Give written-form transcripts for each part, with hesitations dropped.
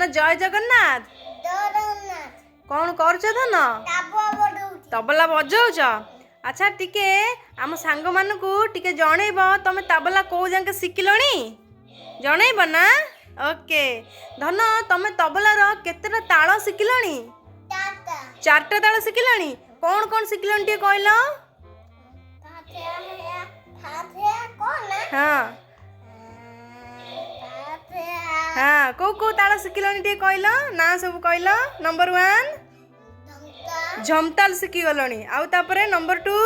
धन जय जगन्नाथ कौन कर धन तबला बजाउच। अच्छा टिके आम सांग मानकू टिके जनइब तमे तबला को जाके शिखिलणी जनइब ना। ओके धन तमे तबलार केतेटा ताल शिखिलणी? चारटा ताल शिखिलणी। कौन कौन शिखिलणी टिके कहल? हाँ हाँ को ताल शिखिलणी टिके कहल ना सब कहल। नंबर 1 झमताल शिखी गलणी। आउ तापरे नंबर 2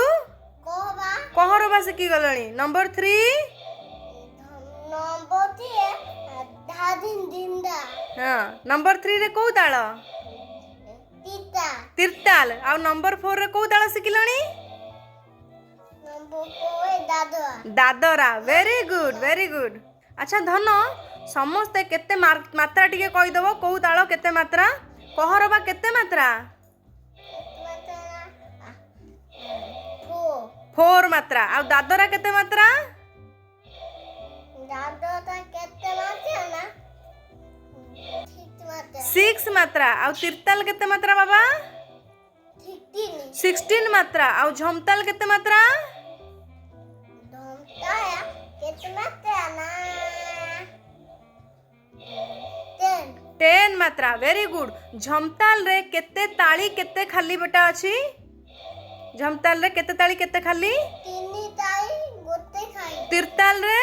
कहरबा शिखी गलणी। नंबर 3 हाँ नंबर 3 रे को ताल? तिरताल। आउ नंबर 4 रे को ताल शिखिलणी? Dadra. Very good very good. अच्छा धन समस्ते केते मात्रा टिके कहि दबो को ताल केते मात्रा? कहरबा केते मात्रा? 4 मात्रा। आ दादरा केते मात्रा? 6 मात्रा। आ तिरताल केते मात्रा बाबा? 16 मात्रा। आ झमताल केते मात्रा? 10 मात्रा। Very good. झमताल रे केते ताली केते खाली बेटा अछि? झमताल रे केते ताली केते खाली? 3 ताली गोटे खाली। तिरताल रे?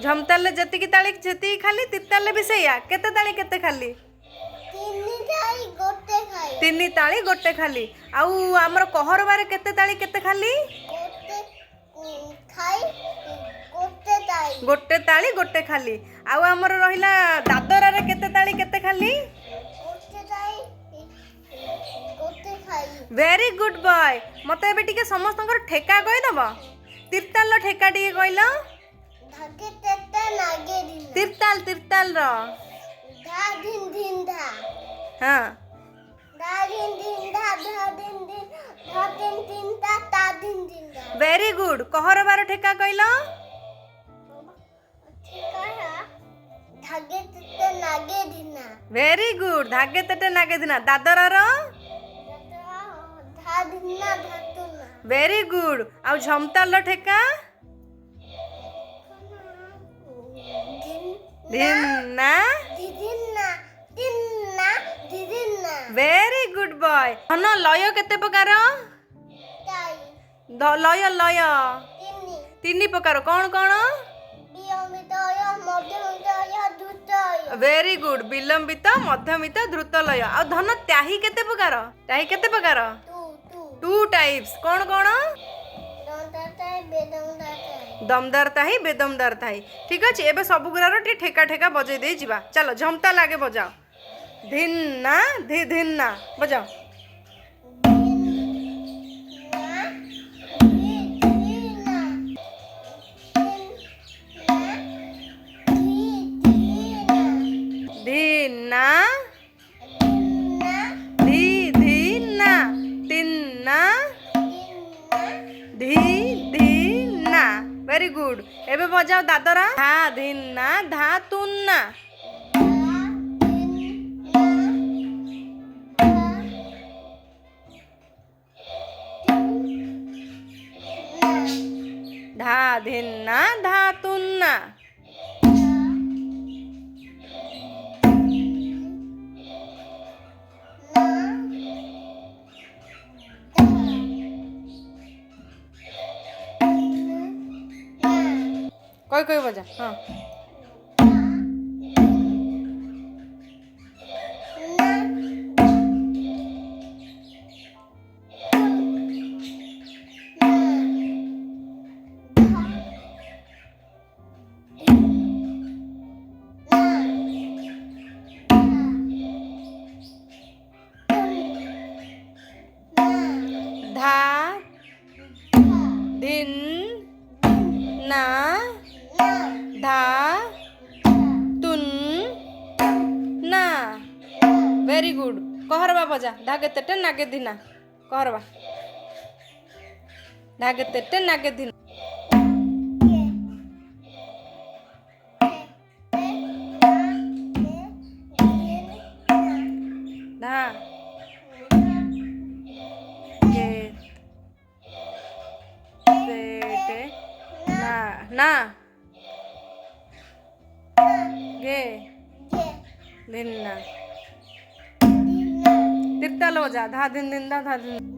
झमताल रे जति की ताली जति खाली तिरताल रे भी सेया केते ताली केते खाली? 3 ताली गोटे खाली। आउ हमर कहरबारे केते ताली केते खाली? गोटे ताली गोटे खाली। आउ हमर रहिला दादरा रे केते ताली केते खाली? Very good boy. मते एबे टिके समस्तंकर ठेका कहि दबो। तिरताल रो ठेका टिके कहिलो? धागे तेते नागे दिन। तिरताल तिरताल रो धा दिन दिन धा। हां धा दिन दिन धा धा दिन दिन धा दिन दिन ता दिन दिन धा। Very good. कहरबार ठेका कहिलो? धागे तेते नागे दिना। Very good. धागे तेते नागे दिना। दादरा रो धा दिना धातुना। Very good. आ झमताल रो ठेका? दिना दिदिना दिना दिदिना। Very good boy. हन लय केते प्रकार? लय लय 3 प्रकार। कौन कौन? Very good. विलंबित मध्यमित द्रुत लय। आ धन त्याही केते प्रकार? त्याही केते प्रकार? 2 टाइप्स। कौन कौन? दमदार ताही बेदमदार ताही। ठीक अछि। एबे सब गुरार ठेका ठेका बजै दे जिबा। चलो झमताल आगे बजाओ। धिन्ना धी धिन्ना बजाओ। धिन्ना धी धिन्ना तिन्ना धी धिन्ना। Very good. एबे बजाओ दादरा। धा धिन्ना धा तुन्ना। धा धिन्ना धा तुन्ना। कोई कोई बजा। हाँ धा धिन ना धा तुन ना। Very good. कहरबा बजा। धागे तेटे नागे दिना। कहरबा धागे तेटे नागे दिना। टे ना ना गे धिन्ना तिरता लो जा धा दिन दिन धा धा दिन